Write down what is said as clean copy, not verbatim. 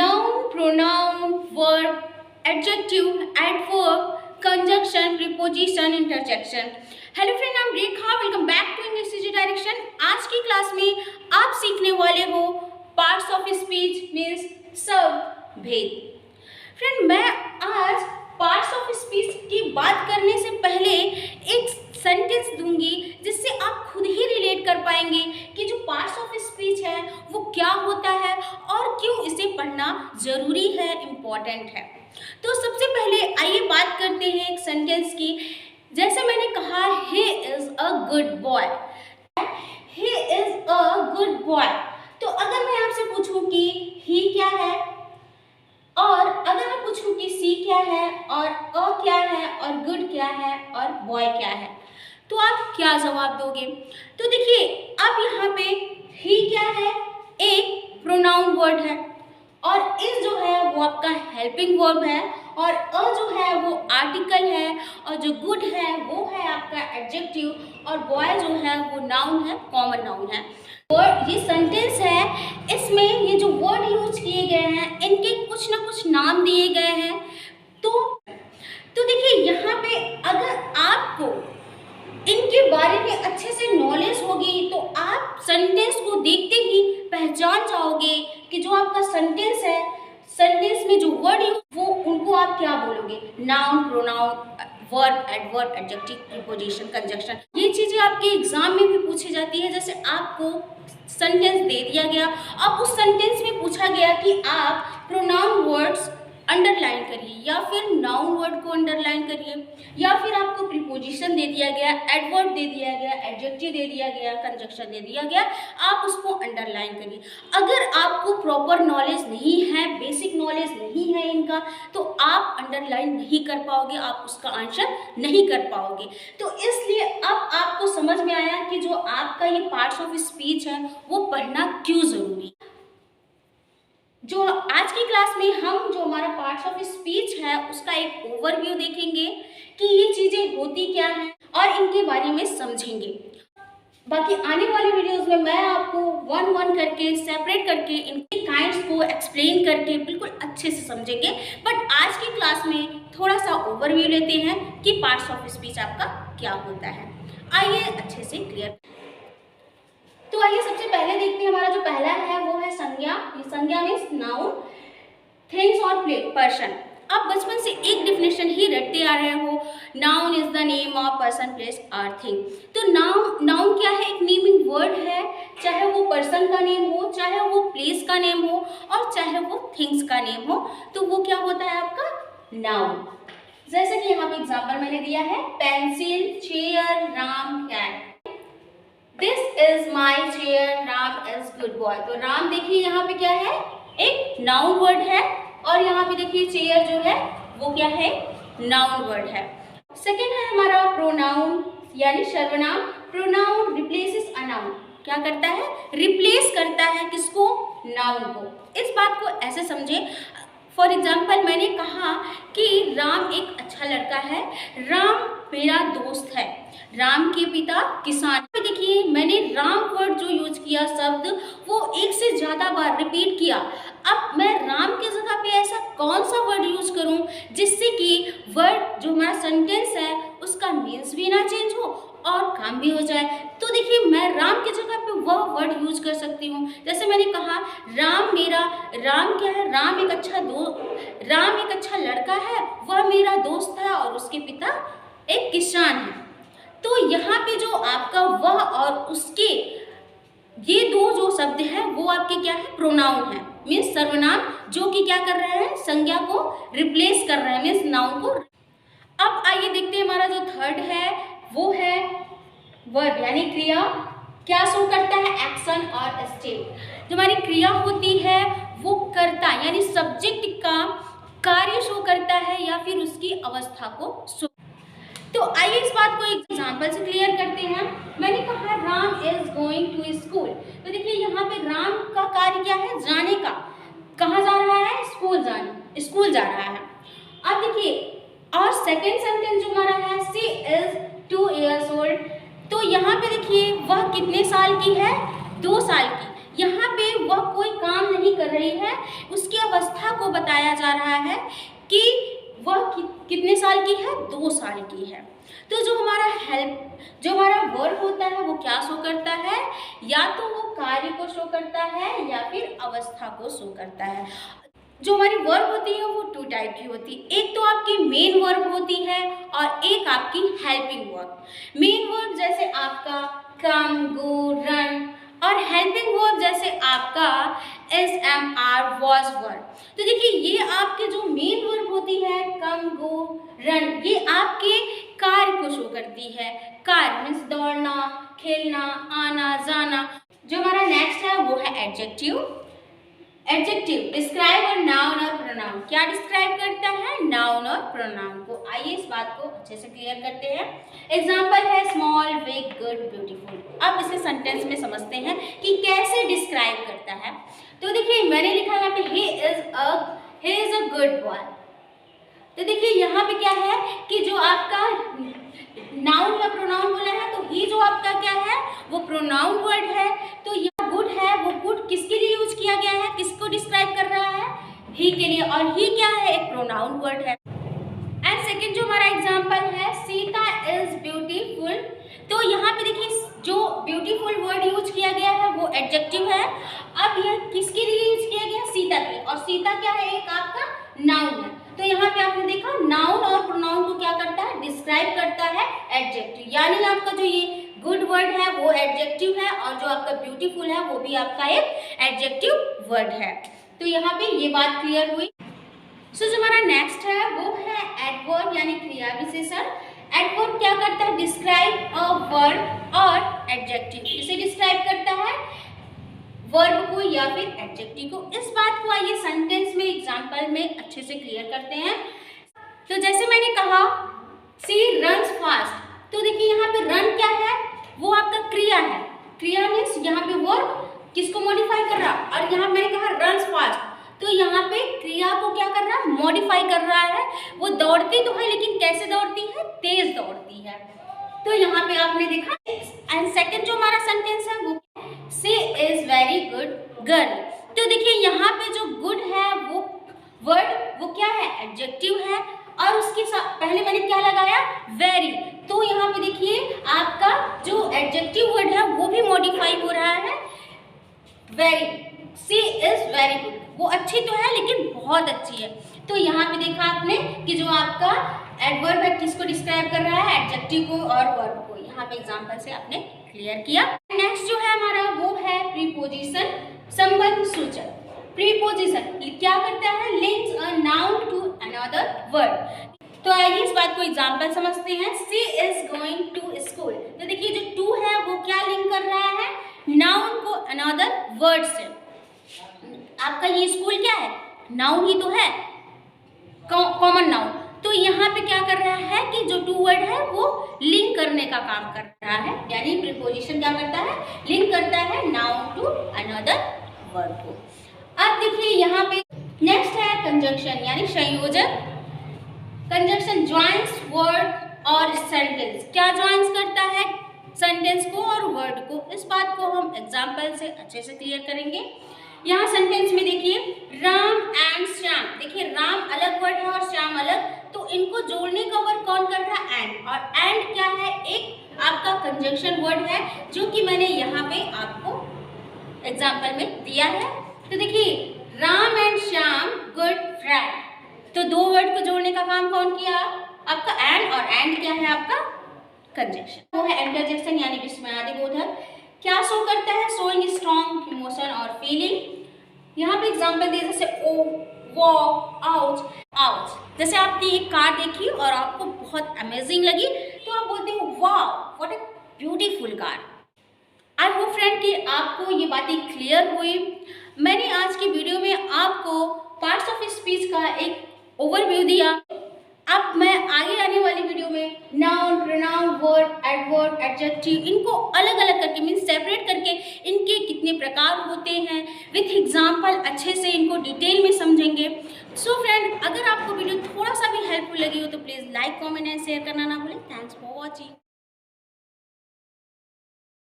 noun, pronoun, verb, adjective, adverb, conjunction, preposition, interjection. Hello friend, I'm Rekha. Welcome back to English CG direction. आज की class में आप सीखने वाले हो पार्ट्स ऑफ स्पीच मीन्स शब्द भेद. फ्रेंड, मैं आज पार्ट्स ऑफ स्पीच की बात करने से पहले एक सेंटेंस दूंगी जिससे आप खुद ही रिलेट कर पाएंगे कि जो पार्ट्स ऑफ स्पीच है वो क्या होता है और क्यों इसे पढ़ना ज़रूरी है, इम्पॉर्टेंट है. तो सबसे पहले आइए बात करते हैं एक सेंटेंस की. जैसे मैंने कहा, he is a good boy. He is a good boy. तो अगर मैं आपसे पूछूं कि ही क्या है और अगर मैं पूछूं कि सी क्या है और अ क्या है और गुड क्या है और बॉय क्या है, तो आप क्या जवाब दोगे? तो देखिए, अब यहाँ पे ही क्या है, एक प्रोनाउन वर्ड है और इस जो है वो आपका हेल्पिंग वर्ब है और अ जो है वो आर्टिकल है और जो गुड है वो है आपका एडजेक्टिव और बॉय जो है वो नाउन है, कॉमन नाउन है. और ये सेंटेंस है, इसमें ये जो वर्ड यूज किए गए हैं इनके कुछ ना कुछ नाम दिए गए हैं. तो देखिए, यहाँ पे अगर आपको इनके बारे में अच्छे से नॉलेज होगी तो आप सेंटेंस को देखते ही पहचान जाओगे कि जो आपका सेंटेंस है, सेंटेंस में जो वर्ड यूज वो उनको आप क्या बोलोगे. Noun, pronoun, verb, adverb, adjective, preposition, conjunction. ये चीज़ें आपके एग्जाम में भी पूछी जाती है. जैसे आपको सेंटेंस दे दिया गया, अब उस सेंटेंस में पूछा गया कि आप प्रोनाउन वर्ड्स अंडरलाइन करिए या फिर नाउन वर्ड को अंडरलाइन करिए या फिर आपको प्रीपोजिशन दे दिया गया, एडवर्ब दे दिया गया, एडजेक्टिव दे दिया गया, कंजंक्शन दे दिया गया, आप उसको अंडरलाइन करिए. अगर आपको प्रॉपर नॉलेज नहीं है, बेसिक नॉलेज नहीं है इनका, तो आप अंडरलाइन नहीं कर पाओगे, आप उसका आंसर नहीं कर पाओगे. तो इसलिए अब आपको समझ में आया कि जो आपका ये पार्ट्स ऑफ स्पीच है वो पढ़ना क्यों ज़रूरी है. जो आज की क्लास में हम जो हमारा पार्ट्स ऑफ स्पीच है उसका एक ओवरव्यू देखेंगे कि ये चीज़ें होती क्या हैं और इनके बारे में समझेंगे. बाकी आने वाले वीडियोस में मैं आपको वन वन करके सेपरेट करके इनके काइंड्स को एक्सप्लेन करके बिल्कुल अच्छे से समझेंगे. बट आज की क्लास में थोड़ा सा ओवरव्यू लेते हैं कि पार्ट्स ऑफ स्पीच आपका क्या होता है. आइए अच्छे से क्लियर. तो आइए सबसे पहले देखते हैं, हमारा जो पहला है वो है संज्ञा. ये संज्ञा मीन्स नाउन, थिंग्स और पर्सन. आप बचपन से एक डेफिनेशन ही रटते आ रहे हो, noun is the name of person, place और थिंग. तो नाउन क्या है? एक नेमिंग वर्ड है, चाहे वो पर्सन का नेम हो, चाहे वो प्लेस का नेम हो और चाहे वो थिंग्स का नेम हो, तो वो क्या होता है आपका नाउन. जैसे कि यहाँ पे एग्जाम्पल मैंने दिया है, pencil, chair, Ram, cat. This is my chair, Ram is good boy. तो राम देखिए यहाँ पे क्या है, एक नाउन वर्ड है और यहाँ पे देखिए चेयर जो है वो क्या है, नाउन वर्ड है. सेकेंड है हमारा प्रोनाउन यानी सर्वनाम. Pronoun replaces a noun. क्या करता है? रिप्लेस करता है किसको? नाउन को. इस बात को ऐसे समझे, फॉर एग्जाम्पल मैंने कहा कि राम एक अच्छा लड़का है, राम मेरा दोस्त है, राम के पिता किसान. देखिए, मैंने राम वर्ड जो यूज किया शब्द वो एक से ज़्यादा बार रिपीट किया. अब मैं राम की जगह पे ऐसा कौन सा वर्ड यूज करूं जिससे कि वर्ड जो हमारा सेंटेंस है उसका मीन्स भी ना चेंज हो और काम भी हो जाए. तो देखिए, मैं राम की जगह पे वह वर्ड यूज कर सकती हूँ. जैसे मैंने कहा, राम क्या है, राम एक अच्छा लड़का है, वह मेरा दोस्त है और उसके पिता एक किसान है. तो यहाँ पे जो आपका वह और उसके ये दो जो शब्द है वो आपके क्या है, प्रोनाउन है, मीन्स सर्वनाम, जो कि क्या कर रहे हैं, संज्ञा को रिप्लेस कर रहे हैं, मीन्स नाउन को. अब आइए देखते हैं, हमारा जो थर्ड है वो है वर्ब यानी क्रिया. क्या शो करता है? एक्शन और स्टेट. जो हमारी क्रिया होती है वो कर्ता यानी सब्जेक्ट का कार्य शो करता है या फिर उसकी अवस्था को शो. तो आइए इस बात को एक एग्जाम्पल से क्लियर करते हैं. मैंने कहा Ram is going to school. तो देखिए, यहाँ पे राम का कार्य क्या है? जाने का. कहाँ जा रहा है? स्कूल जा रहा है. अब देखिए, और सेकेंड सेंटेंस जो हमारा है, शी इज 2 years old. तो यहाँ पे देखिए, वह कितने साल की है? 2 साल की. यहाँ पे वह कोई काम नहीं कर रही है, उसकी अवस्था को बताया जा रहा है कि वह कितने साल की है, 2 साल की है। तो जो हमारा वर्ब होता है वो क्या शो करता है, या तो वो कार्य को शो करता है या फिर अवस्था को शो करता है। जो हमारी वर्ब होती है वो 2 टाइप की होती है, एक तो आपकी मेन वर्ब होती है और एक आपकी हेल्पिंग वर्ब। मेन वर्ब जैसे आपका कम, गो, रन, और हेल्पिंग वर्ब जैसे आपका एस, एम, आर, वॉज, वर। तो देखिए ये आपके जो मेन वर्ब होती है कम, गो, रन, ये आपके कार्य को शो करती है। कार्य मीन्स दौड़ना, खेलना, आना, जाना। जो हमारा नेक्स्ट है वो है एडजेक्टिव। एडजेक्टिव डिस्क्राइब और नाउन और प्रोनाउन। क्या डिस्क्राइब करता है, नाउन और प्रोनाउन को। आइए इस बात को अच्छे से क्लियर करते हैं। एग्जाम्पल है स्मॉल, बिग, गुड, ब्यूटीफुल। अब इसे सेंटेंस में समझते हैं कि कैसे डिस्क्राइब करता है। तो देखिए मैंने लिखा यहाँ पे he is a good boy. तो देखिए यहाँ पे क्या है कि जो आपका नाउन या प्रोनाउन बोला है, तो ही जो आपका क्या है वो प्रोनाउन वर्ड है। तो यह गुड है, वो गुड किसके लिए यूज किया गया है, किसको डिस्क्राइब कर रहा है, ही के लिए, और ही क्या है, एक प्रोनाउन वर्ड है। एंड सेकंड जो हमारा एग्जांपल है सीता इज ब्यूटीफुल। तो यहाँ पे देखिए जो ब्यूटीफुल वर्ड यूज किया गया है वो एडजेक्टिव है। अब यह किसके लिए यूज किया गया, सीता के, और सीता क्या है, एक आपका नाउन है। तो यहाँ पे आपने देखा नाउन और प्रोनाउन को क्या करता है, डिस्क्राइब करता है एडजेक्टिव। यानी आपका जो ये गुड वर्ड है वो एडजेक्टिव है और जो आपका ब्यूटीफुल है वो भी आपका एक एडजेक्टिव वर्ड है। तो यहाँ पे ये बात क्लियर हुई। सो जो हमारा नेक्स्ट है वो है एडवर्ब यानी क्रिया विशेषण। एडवर्ब क्या करता है, डिस्क्राइब अ वर्ब और एडजेक्टिव। इसे डिस्क्राइब करता है वर्ब को या फिर एडजेक्टिव को। इस बात को आइए सेंटेंस में एग्जांपल में अच्छे से क्लियर करते हैं। तो जैसे मैंने कहा सी रन्स फास्ट। तो देखिए यहाँ पे रन क्या है, वो आपका क्रिया है। क्रिया मीन्स यहाँ पे वर्ब किसको मॉडिफाई कर रहा, और यहाँ मैंने कहा रन्स फास्ट, तो यहाँ पे क्रिया को क्या कर रहा है, मॉडिफाई कर रहा है। वो दौड़ती तो है लेकिन कैसे दौड़ती है, तेज दौड़ती है। तो यहाँ पे आपने देखा। एंड सेकंड जो हमारा सेंटेंस है वो सी इज वेरी गुड गर्ल। तो देखिए यहाँ पे जो गुड है वो वर्ड वो क्या है, एडजेक्टिव है, और उसके साथ पहले मैंने क्या लगाया, वेरी। तो यहाँ पे देखिए आपका जो एडजेक्टिव वर्ड है वो भी मॉडिफाई हो रहा है, very. She is very good, वो अच्छी तो है लेकिन बहुत अच्छी है। तो यहाँ पे देखा आपने कि जो आपका एडवर्ब है किसको डिस्क्राइब कर रहा है, एडजेक्टिव को और वर्ब को। यहाँ पे एग्जांपल से आपने क्लियर किया। नेक्स्ट जो है हमारा वो है प्रीपोजिशन, संबंध सूचक। प्रीपोजिशन क्या करता है, links a noun to another word. तो आइए इस बात को एग्जांपल समझते हैं। She is going to school. तो देखिए जो टू है वो क्या लिंक कर रहा है, नाउन को अनदर वर्ड से। आपका ये स्कूल क्या है, नाउन ही तो है, कॉमन नाउन। तो यहाँ पे क्या कर रहा है कि जो टू वर्ड है वो लिंक करने का काम कर रहा है, यानी प्रीपोजिशन क्या करता है, लिंक करता है नाउन टू अनदर वर्ड को। अब देखिए यहाँ पे नेक्स्ट है कंजंक्शन यानी संयोजक। कंजंक्शन ज्वाइंस वर्ड और सेंटेंस। क्या ज्वाइंस करता है, सेंटेंस को और वर्ड को। इस बात को हम एग्जाम्पल से अच्छे से क्लियर करेंगे। यहाँ सेंटेंस में देखिए राम एंड श्याम। देखिए राम अलग वर्ड है और श्याम अलग, तो इनको जोड़ने का वर्क कौन कर रहा है, एंड। और एंड क्या है, एक आपका कंजंक्शन वर्ड है जो कि मैंने यहाँ पे आपको एग्जाम्पल में दिया है। तो देखिए Ram and Shyam good friend. तो दो वर्ड को जोड़ने का काम कौन किया, आपका एंड। और एंड क्या है आपका कंजंक्शन, वो है इंटरजेक्शन यानी विस्मयादिबोधक। क्या शो करता है, शोइंग स्ट्रॉन्ग इमोशन और फीलिंग। यहाँ पे एग्जांपल दिए जैसे ओ, वो, आउच, आउच। जैसे आपने एक कार देखी और आपको बहुत अमेजिंग लगी तो आप बोलते हो वाह what a beautiful car. I hope friend कि आपको ये बातें क्लियर हुई। मैंने आज की वीडियो में आपको पार्ट्स ऑफ स्पीच का एक ओवरव्यू दिया। अब मैं आगे आने वाली वीडियो में noun, pronoun, verb, adverb, adjective इनको अलग अलग करके मीन्स सेपरेट करके इनके कितने प्रकार होते हैं विथ एग्जाम्पल अच्छे से इनको डिटेल में समझेंगे। सो फ्रेंड अगर आपको वीडियो थोड़ा सा भी हेल्पफुल लगी हो तो please like, comment and share करना ना भूलें। Thanks for watching.